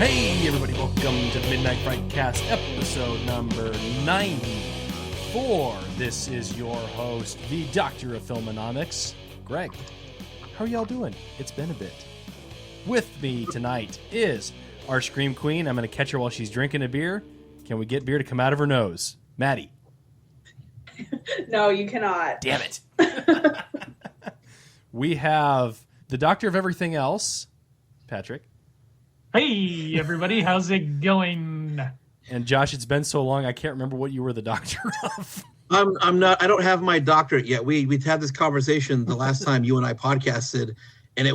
Hey everybody, welcome to the Midnight Frightcast, episode number 94. This is your host, the Doctor of Filmonomics, Greg. How are y'all doing? It's been a bit. With me tonight is our Scream Queen. I'm going to catch her while she's drinking a beer. Can we get beer to come out of her nose? Maddie. No, you cannot. Damn it. We have the Doctor of Everything Else, Patrick. Hey, everybody. How's it going? And Josh, it's been so long, I can't remember what you were the doctor of. I'm not. I don't have my doctorate yet. We'd had this conversation the last time you and I podcasted, and we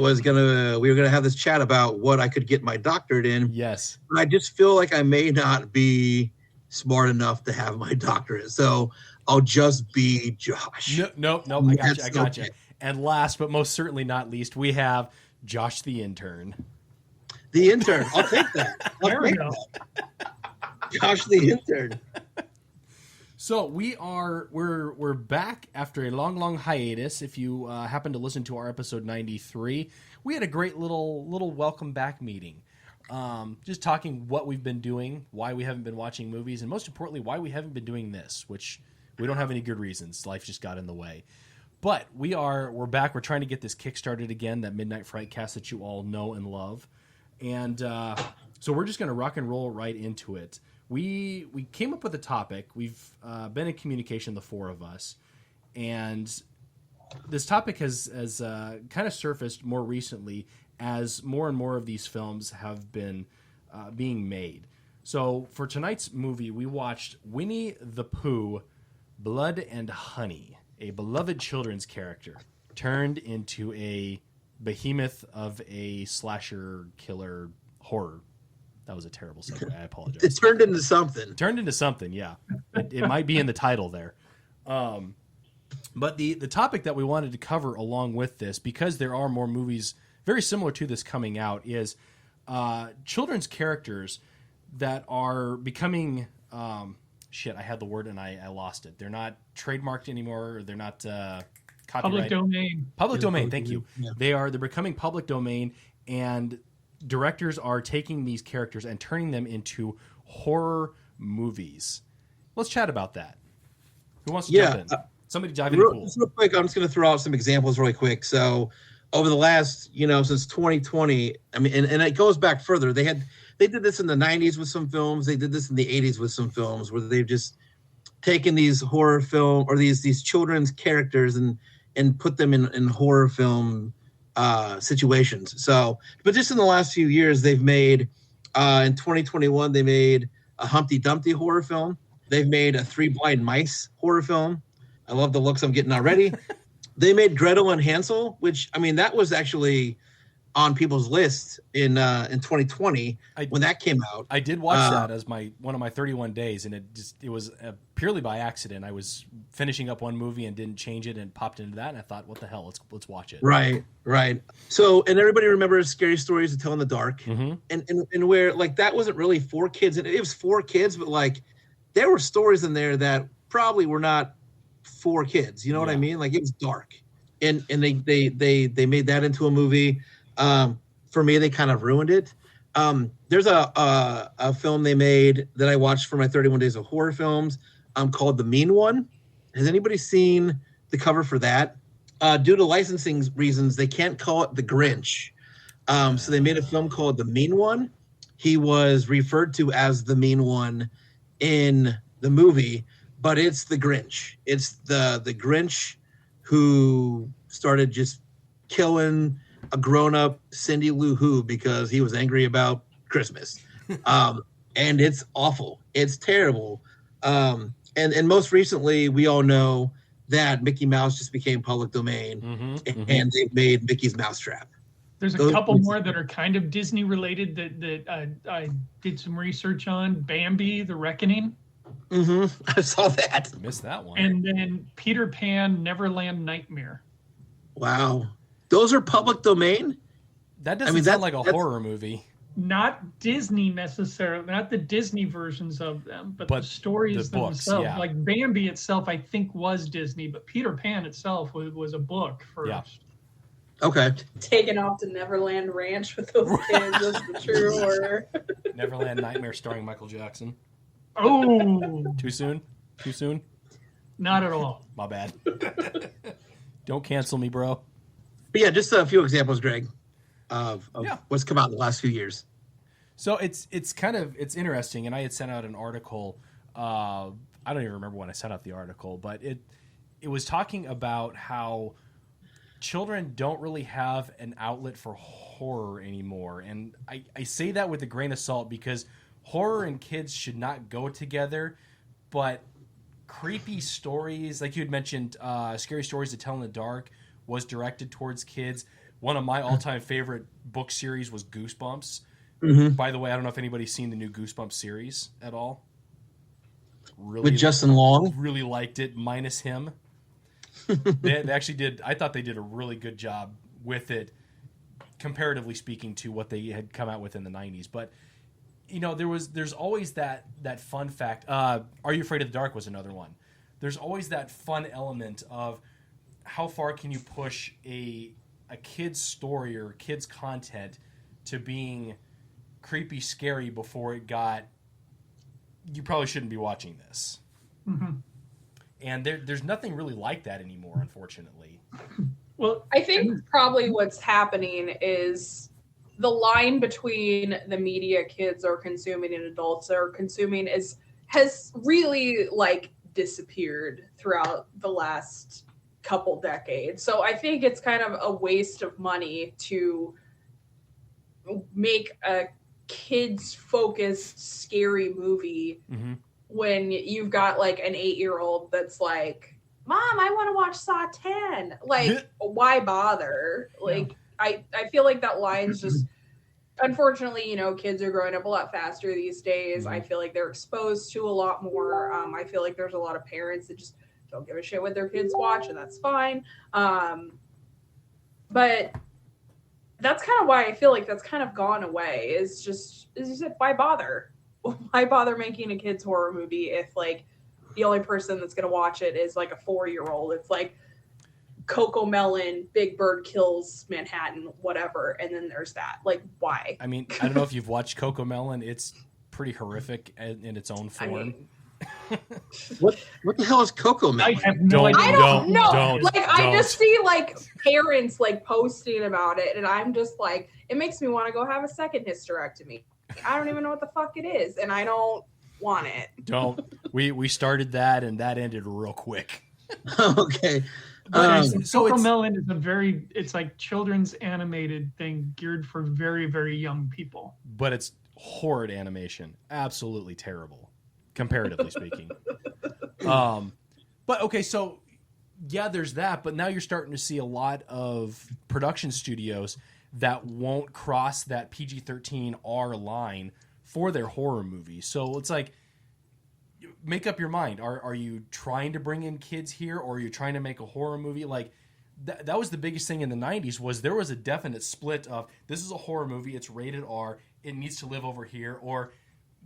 were gonna have this chat about what I could get my doctorate in. Yes. And I just feel like I may not be smart enough to have my doctorate, so I'll just be Josh. No. I got you. Okay. And last but most certainly not least, we have Josh the intern. The intern. I'll take that. There we go. Josh the intern. So we're back after a long hiatus. If you happen to listen to our episode 93, we had a great little welcome back meeting. Just talking what we've been doing, why we haven't been watching movies, and most importantly, why we haven't been doing this, which we don't have any good reasons. Life just got in the way. But we're back. We're trying to get this kick-started again, that Midnight Frightcast that you all know and love. And so we're just going to rock and roll right into it. We came up with a topic. We've been in communication, the four of us. And this topic has kind of surfaced more recently as more and more of these films have been being made. So for tonight's movie, we watched Winnie the Pooh, Blood and Honey, a beloved children's character turned into a behemoth of a slasher killer horror. That was a terrible segue. I apologize. It turned into something. Turned into something, yeah. It might be in the title there. But the topic that we wanted to cover along with this, because there are more movies very similar to this coming out, is children's characters that are becoming... I had the word and I lost it. They're not trademarked anymore. Or they're not copyright. Public domain. Public domain. Thank you. Yeah. They're becoming public domain, and directors are taking these characters and turning them into horror movies. Let's chat about that. Who wants to jump in? Somebody dive in the pool. Real quick, I'm just going to throw out some examples really quick. So over the last, since 2020, I mean, and it goes back further. They did this in the 90s with some films. They did this in the 80s with some films where they've just taken these horror film or these children's characters and put them in horror film situations. So, but just in the last few years, they've made, in 2021, they made a Humpty Dumpty horror film. They've made a Three Blind Mice horror film. I love the looks I'm getting already. They made Gretel and Hansel, which, I mean, that was actually on people's lists in 2020 when that came out. I did watch that as one of my 31 days, and it was purely by accident. I was finishing up one movie and didn't change it and popped into that, and I thought, what the hell, let's watch it. Right. So, and everybody remembers Scary Stories to Tell in the Dark, and where like that wasn't really for kids, and it was for kids, but like there were stories in there that probably were not for kids. You know what I mean? Like it was dark, and they made that into a movie. For me, they kind of ruined it. There's a film they made that I watched for my 31 Days of Horror Films called The Mean One. Has anybody seen the cover for that? Due to licensing reasons, they can't call it The Grinch. So they made a film called The Mean One. He was referred to as The Mean One in the movie, but it's the Grinch. It's the Grinch who started just killing a grown-up Cindy Lou Who because he was angry about Christmas. And it's awful. It's terrible. And most recently, we all know that Mickey Mouse just became public domain, and they've made Mickey's Mousetrap. There's a couple more that are kind of Disney related that I did some research on. Bambi, The Reckoning. I saw that. Missed that one. And then Peter Pan, Neverland Nightmare. Wow. Those are public domain? That doesn't sound like a horror movie. Not Disney necessarily, not the Disney versions of them, but the stories books, themselves. yeah. Like Bambi itself, I think, was Disney, but Peter Pan itself was a book first. Yeah. Okay. Taken off to Neverland Ranch with those kids was the true horror. Neverland Nightmare starring Michael Jackson. Oh, Too soon? Too soon? not at all. My bad. Don't cancel me, bro. But yeah, just a few examples, Greg, of Yeah. what's come out in the last few years. So it's interesting, and I had sent out an article. I don't even remember when I sent out the article, but it was talking about how children don't really have an outlet for horror anymore. And I say that with a grain of salt because horror and kids should not go together, but creepy stories, like you had mentioned, Scary Stories to Tell in the Dark was directed towards kids. One of my all-time favorite book series was Goosebumps. Mm-hmm. By the way, I don't know if anybody's seen the new Goosebumps series at all. Really, With Justin Long? really liked it, minus him. They actually did. I thought they did a really good job with it, comparatively speaking to what they had come out with in the '90s. But you know, there's always that fun fact. Are You Afraid of the Dark was another one. There's always that fun element of how far can you push a kid's story or kid's content to being creepy, scary before it got. You probably shouldn't be watching this. Mm-hmm. And there's nothing really like that anymore, unfortunately. Well, I think probably what's happening is the line between the media kids are consuming and adults are consuming has really like disappeared throughout the last couple decades. So I think it's kind of a waste of money to make a kids focused scary movie when you've got like an 8-year-old that's like, Mom, I want to watch Saw 10. Like, why bother? Like, I feel like that line's just, unfortunately, you know, kids are growing up a lot faster these days. I feel like they're exposed to a lot more. I feel like there's a lot of parents that just don't give a shit what their kids watch, and that's fine. But that's kind of why I feel like that's kind of gone away. Is just why bother? Why bother making a kids horror movie if like the only person that's gonna watch it is like a 4-year-old? It's like Coco Melon, Big Bird Kills Manhattan, whatever, and then there's that. Like, why? I mean, I don't know if you've watched Coco Melon. It's pretty horrific in its own form. I mean, What the hell is Coco I Melon? have no idea. I don't know. don't, Like, I don't. just see like parents like posting about it, and I'm just like, it makes me want to go have a second hysterectomy. I don't even know what the fuck it is, and I don't want it. Don't. We started that, and that ended real quick. Okay. So Coco it's Melon is it's like children's animated thing geared for very, very young people. but it's horrid animation. Absolutely terrible, comparatively speaking. But okay, so yeah, there's that. But now you're starting to see a lot of production studios that won't cross that PG-13 R line for their horror movies. So it's like, make up your mind. Are you trying to bring in kids here, or are you trying to make a horror movie? Like that was the biggest thing in the 90s was there was a definite split of this is a horror movie, it's rated R, it needs to live over here, or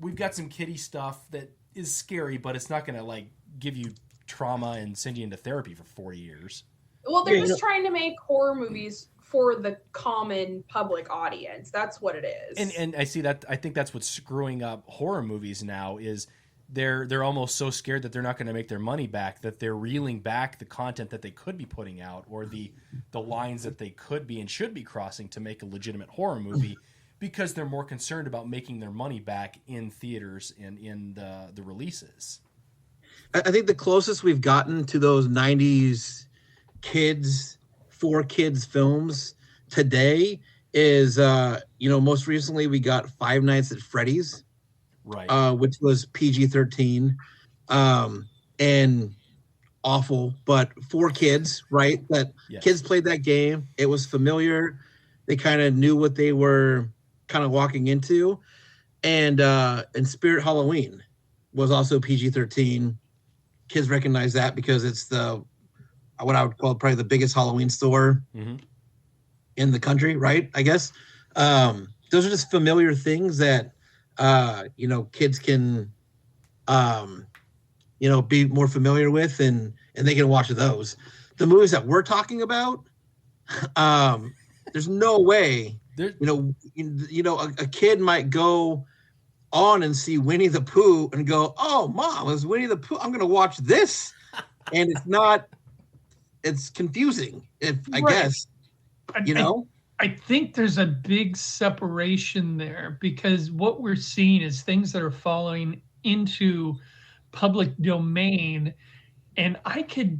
we've got some kiddie stuff that is scary, but it's not going to like give you trauma and send you into therapy for 4 years. Well, they're just trying to make horror movies for the common public audience. That's what it is. And I see that. I think that's what's screwing up horror movies now is they're almost so scared that they're not going to make their money back that they're reeling back the content that they could be putting out or the lines that they could be and should be crossing to make a legitimate horror movie because they're more concerned about making their money back in theaters and in the releases. I think the closest we've gotten to those 90s kids, for kids films today is, most recently we got Five Nights at Freddy's, Right. which was PG-13 and awful, but for kids, right? That Yes. kids played that game. It was familiar. They kind of knew what they were kind of walking into. And Spirit Halloween was also PG-13. Kids recognize that because it's what I would call probably the biggest Halloween store in the country, right? I guess. Those are just familiar things that, kids can, be more familiar with and they can watch those. The movies that we're talking about, there's no way, a kid might go on and see Winnie the Pooh and go, "Oh, Mom, it's Winnie the Pooh. I'm going to watch this," and it's not. It's confusing, I guess. I think there's a big separation there because what we're seeing is things that are falling into public domain, and I could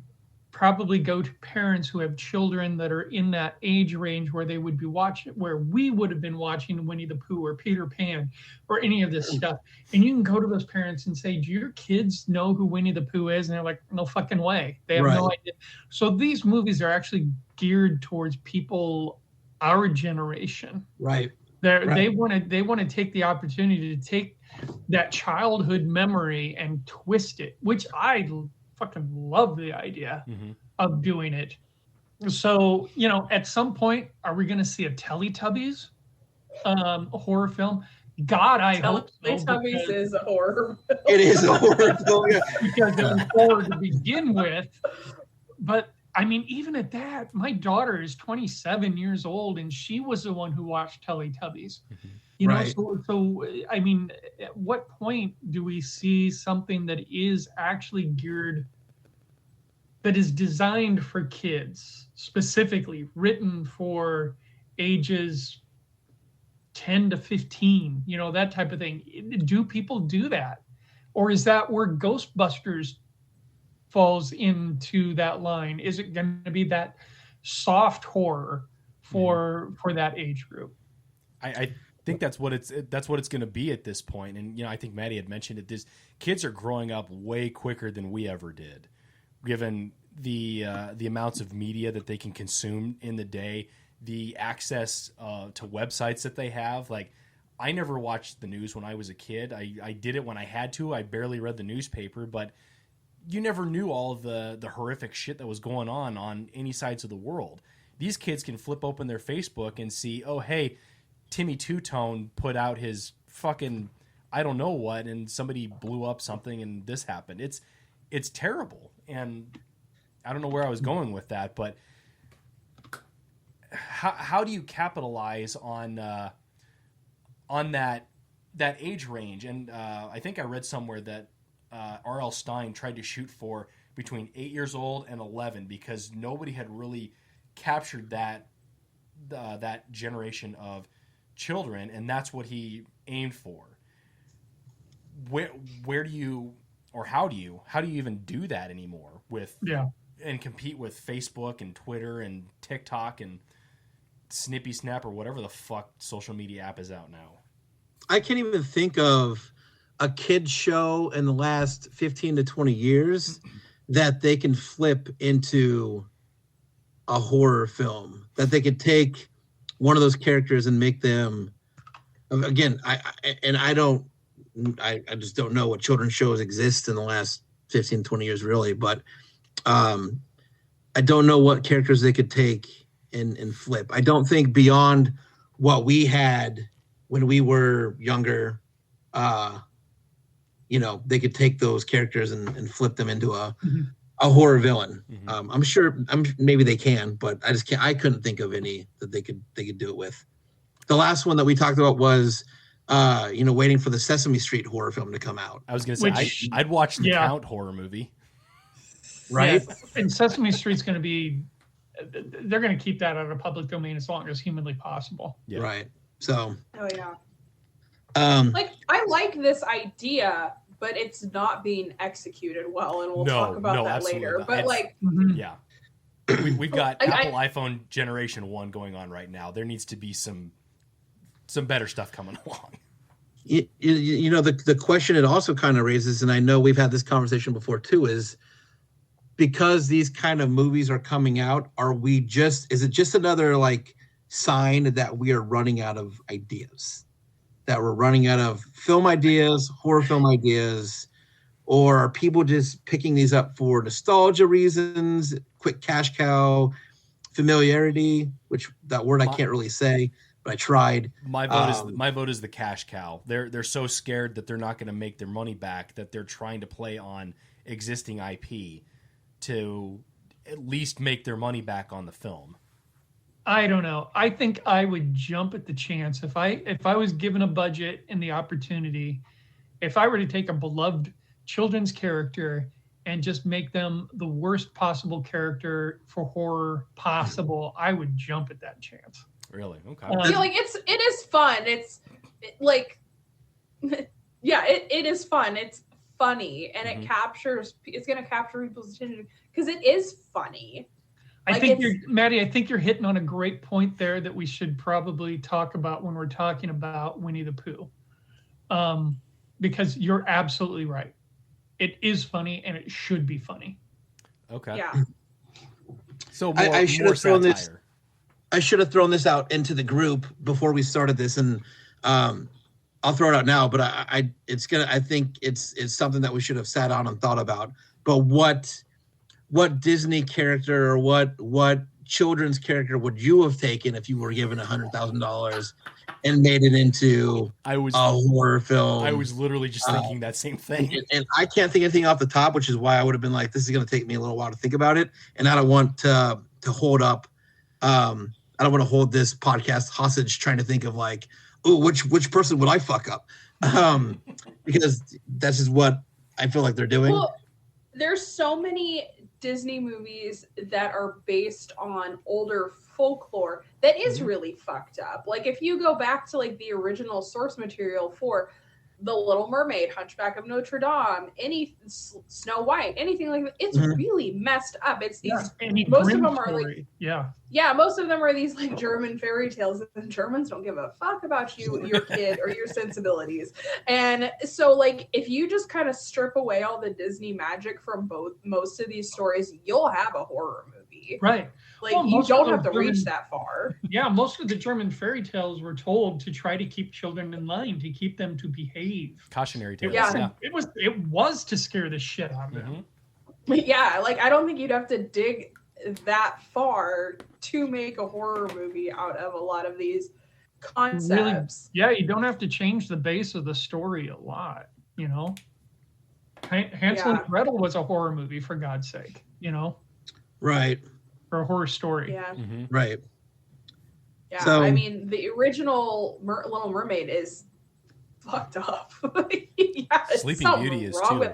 probably go to parents who have children that are in that age range where they would be watching, where we would have been watching Winnie the Pooh or Peter Pan or any of this stuff. And you can go to those parents and say, do your kids know who Winnie the Pooh is? And they're like, no fucking way. They have no idea. So these movies are actually geared towards people our generation. Right. They want to take the opportunity to take that childhood memory and twist it, which I fucking love the idea of doing it. So, at some point, are we going to see a Teletubbies horror film? God, I hope so. Teletubbies is a horror film. It is a horror film, yeah. Because it was horror to begin with. But, I mean, even at that, my daughter is 27 years old, and she was the one who watched Teletubbies. So, I mean, at what point do we see something that is actually geared, that is designed for kids, specifically written for ages 10 to 15, that type of thing? Do people do that? Or is that where Ghostbusters falls into that line? Is it going to be that soft horror for that age group? I think that's what it's going to be at this point. And I think Maddie had mentioned it. These kids are growing up way quicker than we ever did, given the amounts of media that they can consume in the day, the access to websites that they have. Like, I never watched the news when I was a kid. I did it when I had to. I barely read the newspaper, but you never knew all of the horrific shit that was going on any sides of the world. These kids can flip open their Facebook and see, oh, hey, Timmy Two-Tone put out his fucking I don't know what, and somebody blew up something and this happened. It's terrible. And I don't know where I was going with that, but how do you capitalize on that age range? And I think I read somewhere that R.L. Stine tried to shoot for between 8 years old and 11 because nobody had really captured that generation of children, and that's what he aimed for. Where do you, or how do you even do that anymore and compete with Facebook and Twitter and TikTok and Snippy Snap or whatever the fuck social media app is out now? I can't even think of a kid's show in the last 15 to 20 years that they can flip into a horror film, that they could take one of those characters and make them, again, I just don't know what children's shows exist in the last 15, 20 years really, but I don't know what characters they could take and flip. I don't think beyond what we had when we were younger, they could take those characters and flip them into a horror villain. I'm sure maybe they can, but I couldn't think of any that they could do it with. The last one that we talked about was waiting for the Sesame Street horror film to come out. I was going to say I'd watch the Count horror movie. Right? Yeah, and Sesame Street's going to be, they're going to keep that out of public domain as long as humanly possible. Yeah. Right. So. Oh yeah. I like this idea, but it's not being executed well, and we'll talk about that later. Not. But yeah, we've got Apple iPhone Generation 1 going on right now. There needs to be some better stuff coming along. The question it also kind of raises, and I know we've had this conversation before too, is because these kind of movies are coming out, is it just another sign that we are running out of ideas? That we're running out of film ideas, horror film ideas, or are people just picking these up for nostalgia reasons, quick cash cow, familiarity, which that word I can't really say, but I tried. My vote is the cash cow. They're so scared that they're not going to make their money back that they're trying to play on existing IP to at least make their money back on the film. I don't know. I think I would jump at the chance if I was given a budget and the opportunity, if I were to take a beloved children's character and just make them the worst possible character for horror possible, I would jump at that chance. Really? Okay. Like it is fun. It's like, yeah, it is fun. It's funny, and it's going to capture people's attention because it is funny. I think Maddie, I think you're hitting on a great point there that we should probably talk about when we're talking about Winnie the Pooh. Because you're absolutely right. It is funny and it should be funny. Okay. Yeah. So I should have thrown satire. this. I should have thrown this out into the group before we started this, and I'll throw it out now. But I think it's something that we should have sat on and thought about. But what Disney character or what children's character would you have taken if you were given $100,000 and made it into a horror film? I was literally just thinking that same thing. And I can't think of anything off the top, which is why I would have been like, this is going to take me a little while to think about it. And I don't want to hold up. I don't want to hold this podcast hostage trying to think of like, oh, which person would I fuck up? Because that's just what I feel like they're doing. Well, there's so many Disney movies that are based on older folklore that is really fucked up. Like if you go back to like the original source material for The Little Mermaid, Hunchback of Notre Dame, any Snow White, anything like that, it's really messed up. It's these most of them are like most of them are these like German fairy tales, and Germans don't give a fuck about you, your kid, or your sensibilities. And so like if you just kind of strip away all the Disney magic from most of these stories, you'll have a horror movie. Right. Like you don't have to reach that far. Yeah, most of the German fairy tales were told to try to keep children in line, to keep them to behave. Cautionary tales. It was to scare the shit out of them. Yeah, like I don't think you'd have to dig that far to make a horror movie out of a lot of these concepts. Really, you don't have to change the base of the story a lot, you know. Hansel and Gretel was a horror movie, for God's sake, you know. Right. For a horror story. Yeah. Right. Yeah, so, I mean, the original Little Mermaid is fucked up. Sleeping Beauty is too.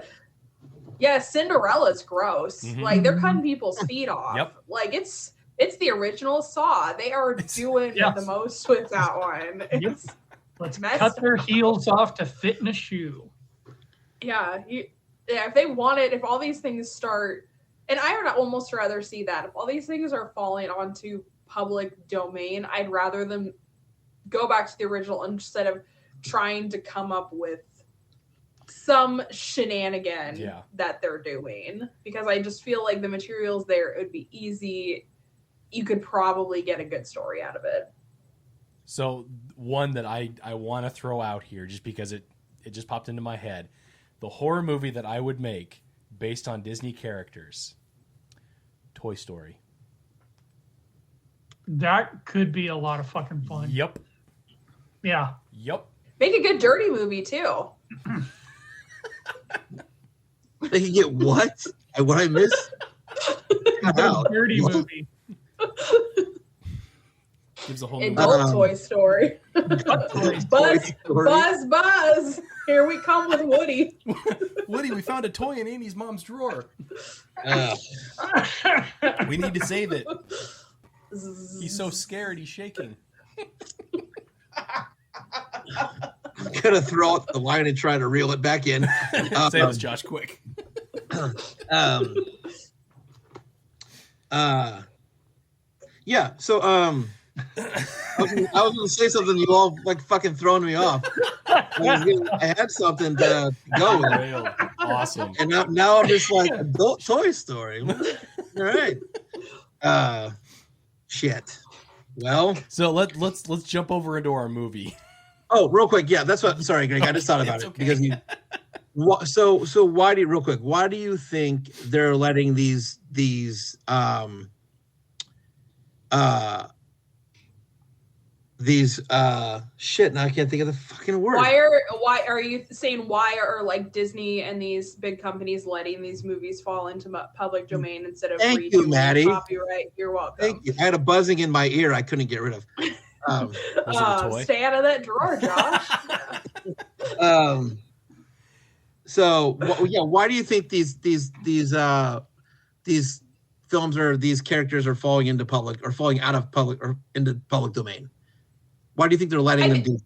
Yeah, Cinderella's gross. Like they're cutting people's feet off. Yep. Like it's the original Saw. They are doing the most with that one. Let's cut their heels off to fit in a shoe. Yeah, if they want it, if all these things start, and I would almost rather see that. If all these things are falling onto public domain, I'd rather them go back to the original instead of trying to come up with some shenanigan that they're doing. Because I just feel like the materials there, it would be easy. You could probably get a good story out of it. So one that I want to throw out here, just because it just popped into my head, the horror movie that I would make based on Disney characters, Toy Story. That could be a lot of fucking fun. Yep. Yeah. Yep. Make a good dirty movie too. They can get what? What I missed? Dirty movie. Gives a whole adult Toy Story. Buzz. Here we come with Woody. Woody, we found a toy in Amy's mom's drawer. We need to save it. He's so scared, he's shaking. I'm gonna throw out the line and try to reel it back in. Say this, Josh, quick. Yeah. So I was gonna say something. You all like fucking throwing me off. I had something to go with. Awesome. And now I'm just like adult Toy Story. All right. Shit. Well. So let's jump over into our movie. Oh, real quick. Yeah, that's what. Sorry, Greg. I just thought about it because you. So why do you real quick? Why do you think they're letting these these shit. Now I can't think of the fucking word. Why are you saying why are like Disney and these big companies letting these movies fall into public domain instead of Thank you, Maddie. Copyright? You're welcome. Thank you. I had a buzzing in my ear I couldn't get rid of. Was it a toy? Stay out of that drawer, Josh. So yeah, why do you think these films or these characters are falling into public or falling out of public or into public domain? Why do you think they're letting them do that?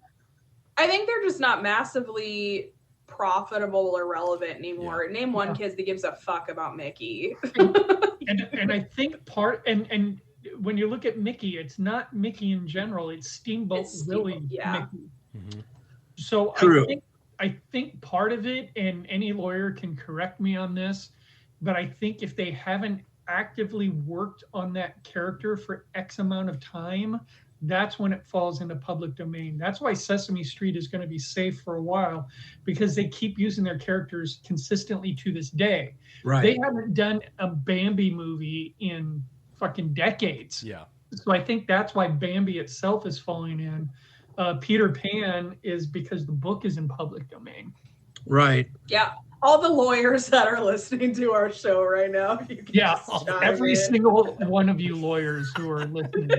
I think they're just not massively profitable or relevant anymore. Yeah. Name one kid that gives a fuck about Mickey. and I think and when you look at Mickey, it's not Mickey in general, it's Steamboat Willie Mickey. Mm-hmm. So I think part of it, and any lawyer can correct me on this, but I think if they haven't actively worked on that character for X amount of time, that's when it falls into public domain. That's why Sesame Street is going to be safe for a while, because they keep using their characters consistently to this day. Right. They haven't done a Bambi movie in fucking decades. Yeah. So I think that's why Bambi itself is falling in. Peter Pan is because the book is in public domain. Right. Yeah. All the lawyers that are listening to our show right now. Every single one of you lawyers who are listening.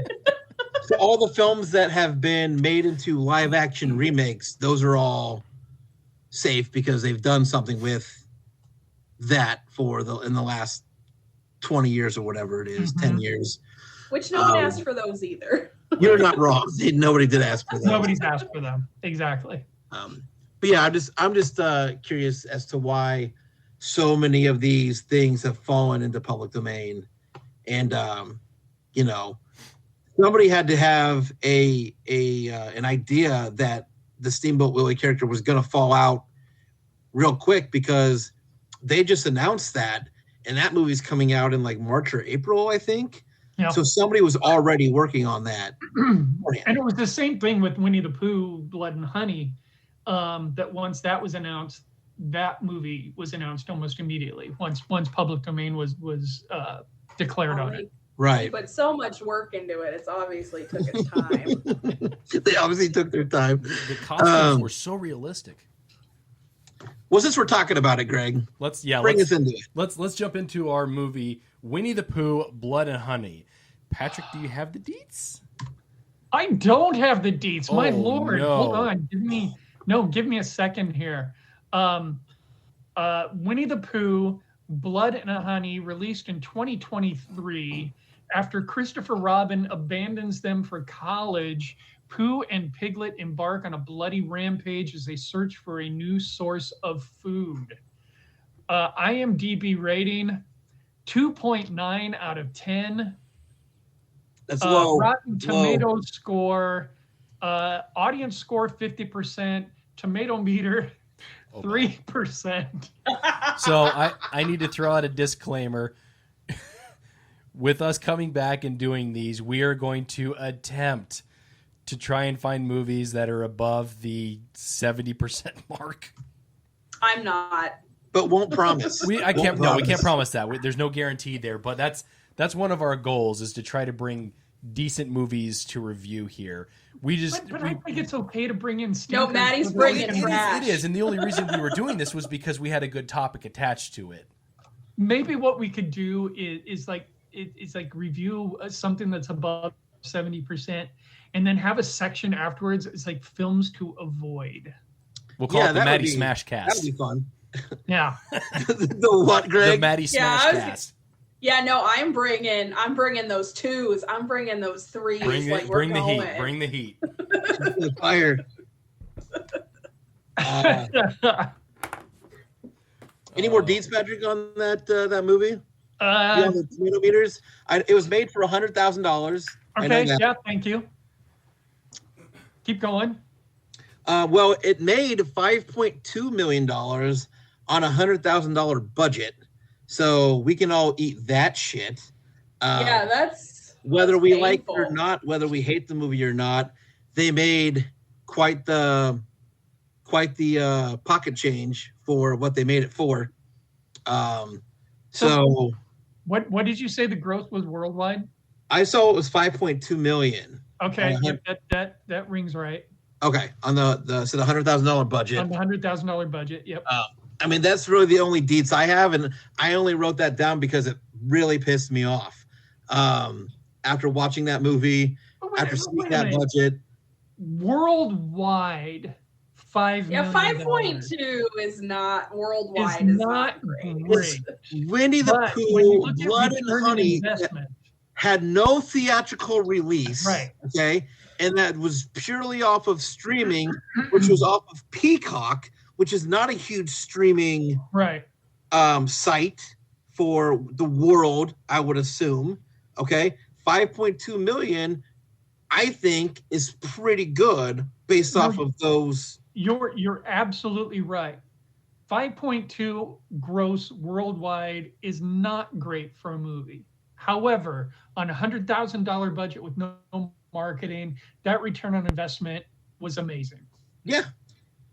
So all the films that have been made into live action remakes, those are all safe because they've done something with that in the last 20 years or whatever it is, 10 years. Which no one asked for those either. You're not wrong. Nobody did ask for them. Nobody's asked for them. Exactly. But yeah, I'm just curious as to why so many of these things have fallen into public domain, and somebody had to have an idea that the Steamboat Willie character was going to fall out real quick, because they just announced that, and that movie's coming out in like March or April, I think. Yeah. So somebody was already working on that. And it was the same thing with Winnie the Pooh, Blood and Honey, that once that was announced, that movie was announced almost immediately once public domain was declared on it. Right. But so much work into it. It's obviously took its time. They obviously took their time. The costumes were so realistic. Well, since we're talking about it, Greg, bring us into it. Let's jump into our movie, Winnie the Pooh, Blood and Honey. Patrick, do you have the deets? I don't have the deets. My Lord, no. Hold on. Give me a second here. Winnie the Pooh, Blood and Honey, released in 2023. After Christopher Robin abandons them for college, Pooh and Piglet embark on a bloody rampage as they search for a new source of food. IMDb rating, 2.9 out of 10. That's low. Rotten Tomatoes score, audience score 50%, tomato meter 3%. So I need to throw out a disclaimer. With us coming back and doing these, we are going to attempt to try and find movies that are above the 70% mark. I'm not. But won't promise. We can't promise that. There's no guarantee there, but that's one of our goals, is to try to bring decent movies to review here. But I think it's okay to bring in stinkers. No, Maddie's bringing trash. It is, and the only reason we were doing this was because we had a good topic attached to it. Maybe what we could do is review something that's above 70%, and then have a section afterwards. It's like films to avoid. We'll call it the Maddie Smash Cast. That'd be fun. Yeah. The what, Greg? The Maddie Smash Cast. Yeah, no, I'm bringing those twos. I'm bringing those threes. Bring the heat. Bring the heat. The fire. Any more deets, Patrick, on that movie? Beyond the tomato meters? It was made for $100,000. Okay, yeah, thank you. Keep going. Well, it made $5.2 million on a $100,000 budget. So we can all eat that shit. That's whether we like it or not, whether we hate the movie or not. They made quite the pocket change for what they made it for. So what did you say the gross was worldwide? I saw it was 5.2 million. Okay, that rings right. Okay, on the $100,000 budget. On the $100,000 budget, yep. I mean, that's really the only deets I have, and I only wrote that down because it really pissed me off. After watching that movie, after seeing that budget. Worldwide, $5 million. Yeah, 5.2 is not worldwide. Is not great. Winnie the Pooh, Blood and Honey had no theatrical release. Right. Okay. And that was purely off of streaming, which was off of Peacock, which is not a huge streaming site for the world, I would assume. Okay. 5.2 million, I think, is pretty good based off of those. You're absolutely right. 5.2 gross worldwide is not great for a movie. However, on a $100,000 budget with no marketing, that return on investment was amazing. Yeah.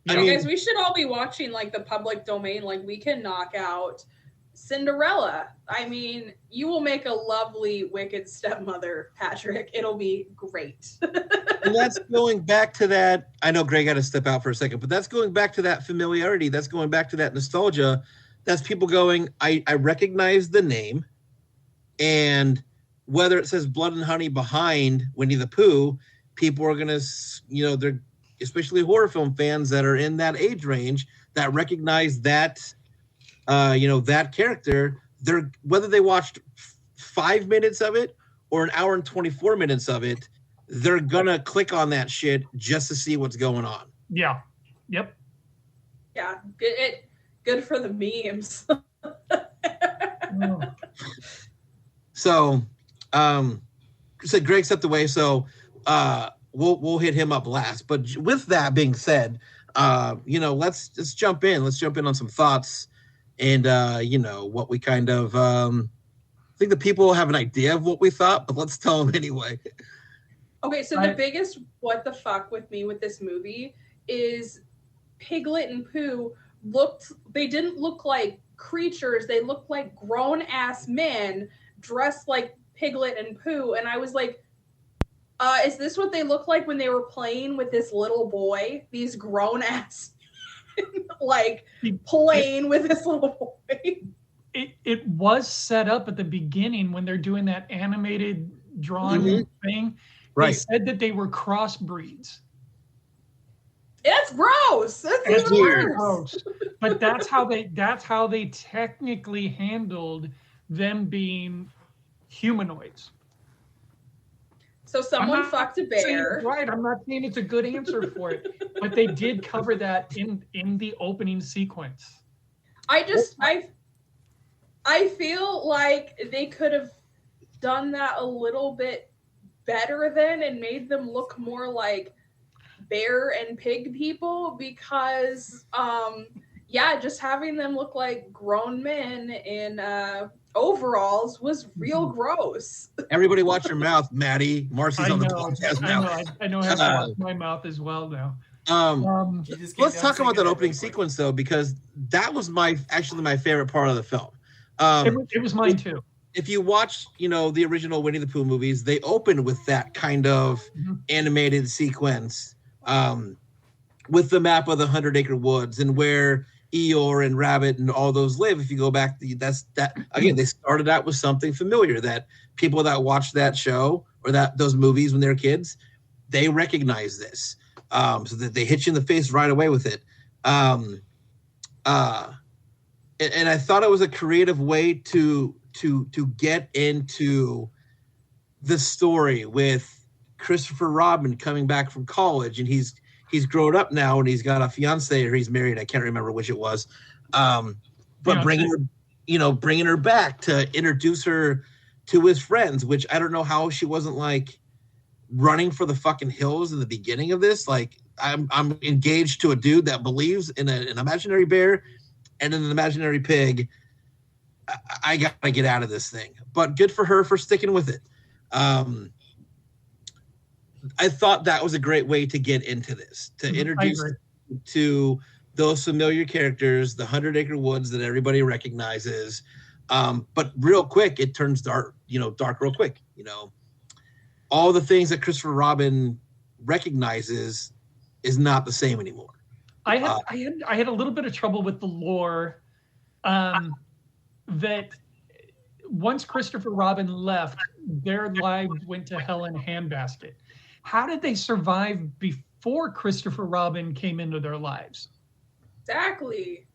Guys, we should all be watching like the public domain. Like, we can knock out Cinderella. I mean, you will make a lovely wicked stepmother, Patrick. It'll be great. And that's going back to that. I know Greg had to step out for a second, but that's going back to that familiarity. That's going back to that nostalgia. That's people going, I recognize the name. And whether it says Blood and Honey behind Winnie the Pooh, people are going to, they're especially horror film fans that are in that age range that recognize that, that character. They're, whether they watched 5 minutes of it or an hour and 24 minutes of it, they're going to click on that shit just to see what's going on. Yeah. Yep. Yeah. Good for the memes. So, said Greg stepped away, so we'll hit him up last. But with that being said, let's jump in. Let's jump in on some thoughts and what we kind of I think the people have an idea of what we thought, but let's tell them anyway. Okay, so the biggest what the fuck with me with this movie is Piglet and Pooh they didn't look like creatures. They looked like grown ass men dressed like Piglet and Pooh, and I was like, is this what they looked like when they were playing with this little boy? These grown ass like playing with this little boy. It was set up at the beginning when they're doing that animated drawn thing. Right. They said that they were crossbreeds. That's gross. That's weird. Gross. But that's how they technically handled them being humanoids. So someone fucked a bear. Right. I'm not saying it's a good answer for it, but they did cover that in the opening sequence. I feel like they could have done that a little bit better then and made them look more like bear and pig people, because just having them look like grown men in overalls was real gross. Everybody watch your mouth, Maddie. Marcy's on the podcast now. I know I have to watch my mouth as well now. Let's talk about that opening sequence though, because that was actually my favorite part of the film. It was mine too. If you watch, the original Winnie the Pooh movies, they open with that kind of animated sequence with the map of the 100-acre woods and where Eeyore and Rabbit and all those live. If you go back, again, they started out with something familiar that people that watched that show or those movies when they were kids, they recognize this. So that they hit you in the face right away with it. And I thought it was a creative way to get into the story with Christopher Robin coming back from college, and he's grown up now and he's got a fiance or he's married. I can't remember which it was. But bringing her back to introduce her to his friends, which I don't know how she wasn't like running for the fucking hills in the beginning of this. Like I'm engaged to a dude that believes in an imaginary bear and an imaginary pig. I gotta get out of this thing, but good for her for sticking with it. I thought that was a great way to get into this, to introduce to those familiar characters, the 100-acre woods that everybody recognizes. But real quick, it turns dark real quick. all the things that Christopher Robin recognizes is not the same anymore. I had a little bit of trouble with the lore, that once Christopher Robin left, their lives went to hell in a handbasket. How did they survive before Christopher Robin came into their lives? Exactly.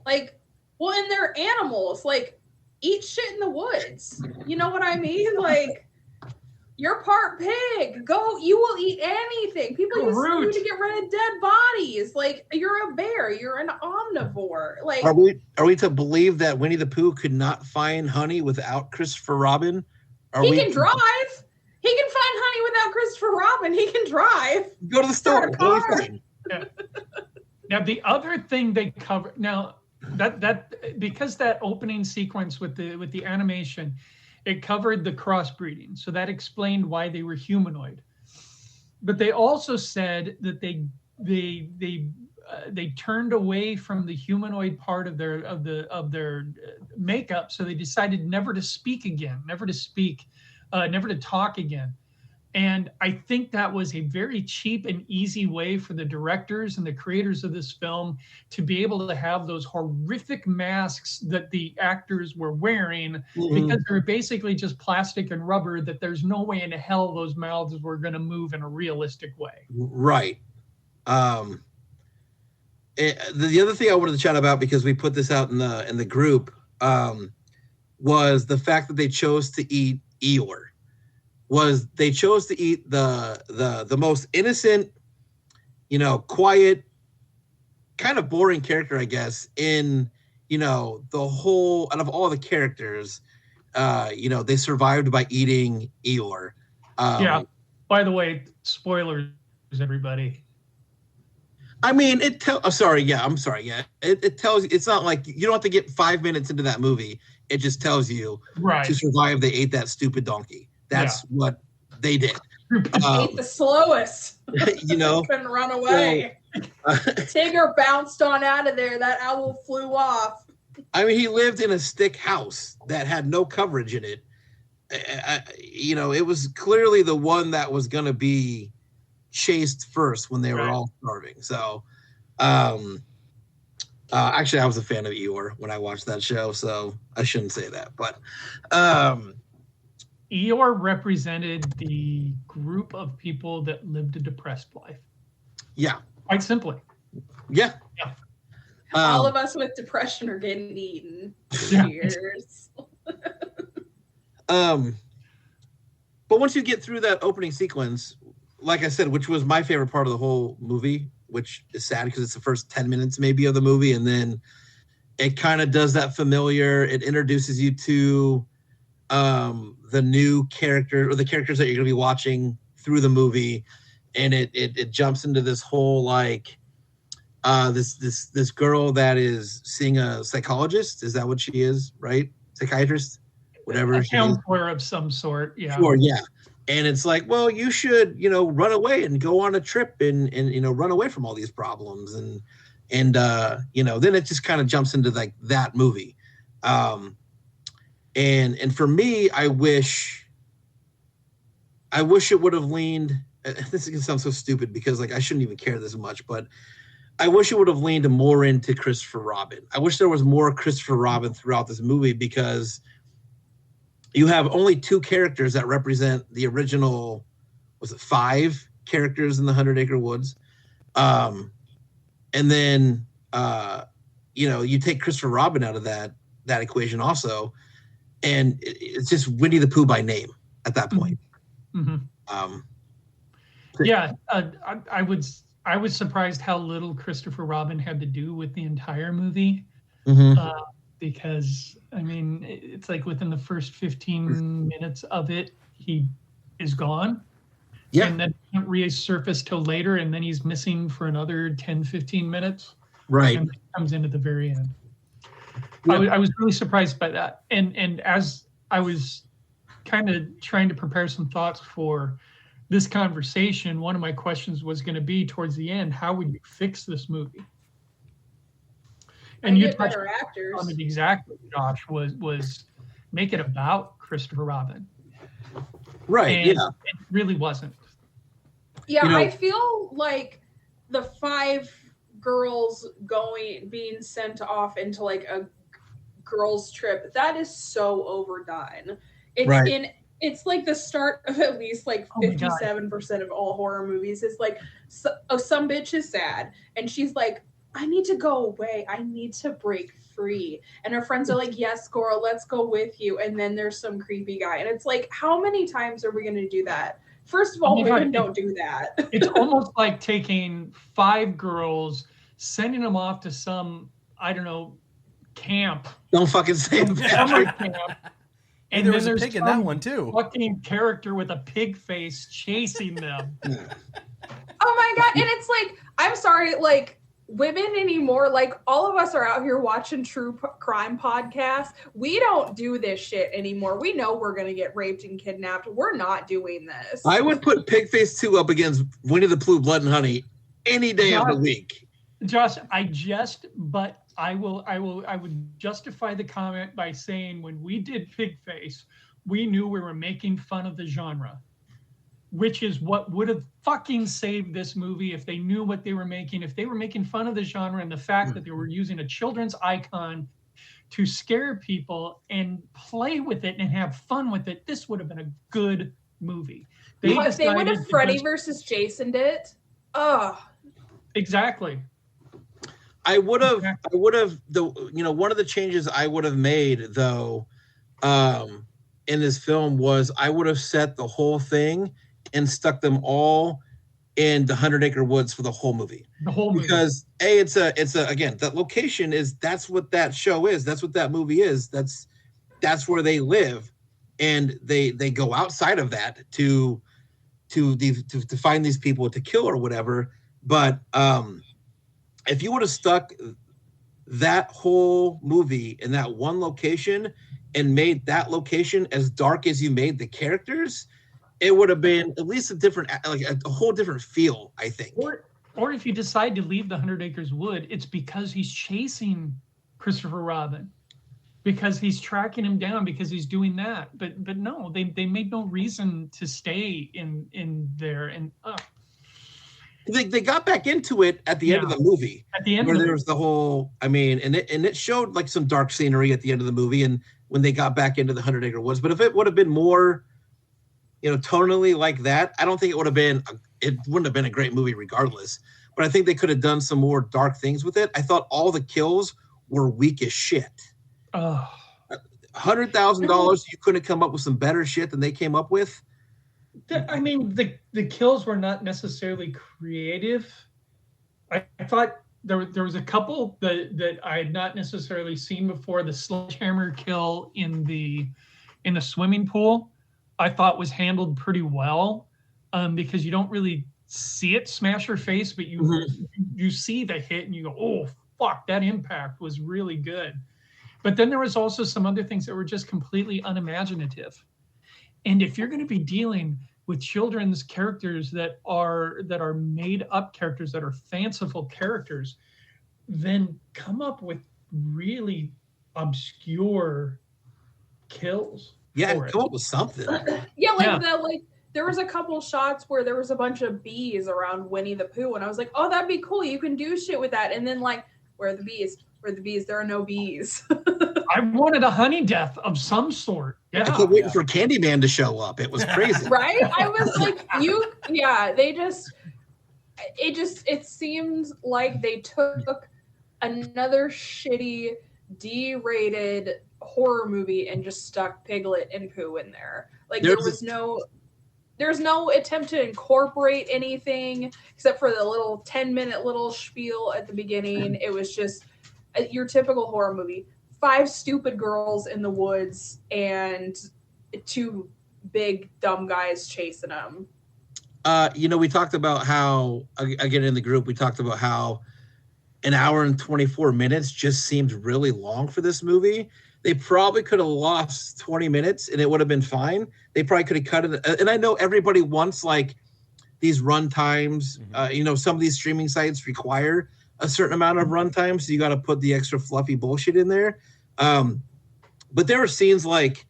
Like, well, and they're animals. Like, eat shit in the woods. You know what I mean? Like, you're part pig. Go, you will eat anything. People use food to get rid of dead bodies. Like, you're a bear. You're an omnivore. Like, are we to believe that Winnie the Pooh could not find honey without Christopher Robin? He can drive. He can find honey without Christopher Robin. He can drive. Go to the store. Yeah. Now the other thing they cover now that because that opening sequence with the animation, it covered the crossbreeding, so that explained why they were humanoid. But they also said that they turned away from the humanoid part of their makeup, so they decided never to speak again, never to talk again. And I think that was a very cheap and easy way for the directors and the creators of this film to be able to have those horrific masks that the actors were wearing, because they're basically just plastic and rubber, that there's no way in hell those mouths were going to move in a realistic way. Right. The other thing I wanted to chat about, because we put this out in the group, was the fact that they chose to eat Eeyore. They chose to eat the most innocent, quiet, kind of boring character, I guess, in, the whole, out of all the characters, they survived by eating Eeyore. Yeah. By the way, spoilers, everybody. I mean, I'm sorry. Yeah. It tells you, it's not like you don't have to get 5 minutes into that movie. It just tells you to survive, they ate that stupid donkey. That's what they did. Ate the slowest. Couldn't run away. Tigger bounced on out of there. That owl flew off. I mean, he lived in a stick house that had no coverage in it. It was clearly the one that was going to be chased first when they were all starving. So, actually, I was a fan of Eeyore when I watched that show, so I shouldn't say that. But Eeyore represented the group of people that lived a depressed life. Yeah. Quite simply. Yeah. All of us with depression are getting eaten. Cheers. But once you get through that opening sequence, like I said, which was my favorite part of the whole movie, which is sad because it's the first 10 minutes maybe of the movie, and then it kind of does that familiar, it introduces you to the new character, or the characters that you're going to be watching through the movie, and it jumps into this whole like this girl that is seeing a psychologist. Is that what she is? Right? Psychiatrist, whatever. A counselor of some sort. Yeah. Sure. Yeah. And it's like, well, you should, run away and go on a trip and run away from all these problems. And then it just kind of jumps into like that movie. And for me, I wish it would have leaned, this is going to sound so stupid because like I shouldn't even care this much, but I wish it would have leaned more into Christopher Robin. I wish there was more Christopher Robin throughout this movie, because you have only 2 characters that represent the original, was it 5 characters in the 100 Acre Woods? And then, you take Christopher Robin out of that equation also, and it's just Winnie the Pooh by name at that point. Mm-hmm. I was surprised how little Christopher Robin had to do with the entire movie. Mm-hmm. Because I mean, it's like within the first 15 minutes of it, he is gone. Yeah. And then he can't resurface till later, and then he's missing for another 10, 15 minutes. Right. And comes in at the very end. Yeah. I was really surprised by that. And as I was kind of trying to prepare some thoughts for this conversation, one of my questions was going to be towards the end, how would you fix this movie? And you touched on it exactly, Josh, was make it about Christopher Robin. Right. And Yeah. it really wasn't. Yeah, You know- I feel like the 5 girls being sent off into like a girls trip, that is so overdone. It's like the start of at least like 57% of all horror movies is like, some bitch is sad and she's like, I need to go away. I need to break free. And her friends are like, yes, girl, let's go with you. And then there's some creepy guy. And it's like, how many times are we going to do that? First of all, women don't do that. It's almost like taking 5 girls, sending them off to some, I don't know, camp. Don't fucking say it, Summer Patrick. camp. And there was a pig in that one too. Fucking character with a pig face chasing them. Oh my God. And it's like, I'm sorry, like, women anymore, like, all of us are out here watching true crime podcasts. We don't do this shit anymore. We know we're going to get raped and kidnapped. We're not doing this. I would put Pigface 2 up against Winnie the Pooh, Blood and Honey any day of the week. Josh, I would justify the comment by saying when we did Pigface, we knew we were making fun of the genre, which is what would have fucking saved this movie if they knew what they were making. If they were making fun of the genre and the fact that they were using a children's icon to scare people and play with it and have fun with it, this would have been a good movie. They would have Freddy versus Jason did it. Oh, exactly. I would have, one of the changes I would have made though, in this film was I would have set the whole thing and stuck them all in the 100 Acre Woods for the whole movie. The whole movie. Because again, that location that's what that show is. That's what that movie is. That's where they live. And they go outside of that to find these people to kill or whatever. But, if you would have stuck that whole movie in that one location and made that location as dark as you made the characters, it would have been at least a whole different feel, I think. Or if you decide to leave the 100 Acres Wood, it's because he's chasing Christopher Robin, because he's tracking him down, because he's doing that. But no, they made no reason to stay in there. And They got back into it at the end of the movie. At the end, where there was the whole, and it showed like some dark scenery at the end of the movie, and when they got back into the 100 Acre Woods. But if it would have been more, tonally like that, I don't think it would have been. It wouldn't have been a great movie regardless. But I think they could have done some more dark things with it. I thought all the kills were weak as shit. $100,000, you couldn't come up with some better shit than they came up with. I mean, the kills were not necessarily creative. I thought there was a couple that I had not necessarily seen before. The sledgehammer kill in the swimming pool, I thought was handled pretty well, because you don't really see it smash her face, but you see the hit and you go, oh fuck, that impact was really good. But then there was also some other things that were just completely unimaginative. And if you're going to be dealing with children's characters that are made up characters, that are fanciful characters, then come up with really obscure kills. Yeah, come up with something. There was a couple shots where there was a bunch of bees around Winnie the Pooh, and I was like, oh, that'd be cool. You can do shit with that. And then like, where are the bees? Where are the bees? There are no bees. I wanted a honey death of some sort. Yeah. I kept waiting for Candyman to show up. It was crazy. Right? I was like, it seems like they took another shitty, D-rated horror movie and just stuck Piglet and Pooh in there. Like there's no attempt to incorporate anything except for the little 10-minute little spiel at the beginning. It was just your typical horror movie. 5 stupid girls in the woods and 2 big dumb guys chasing them. We talked about how, again in the group, we talked about how an hour and 24 minutes just seemed really long for this movie. They probably could have lost 20 minutes and it would have been fine. They probably could have cut it. And I know everybody wants like these run times. Some of these streaming sites require a certain amount of run time, so you got to put the extra fluffy bullshit in there. But there were scenes like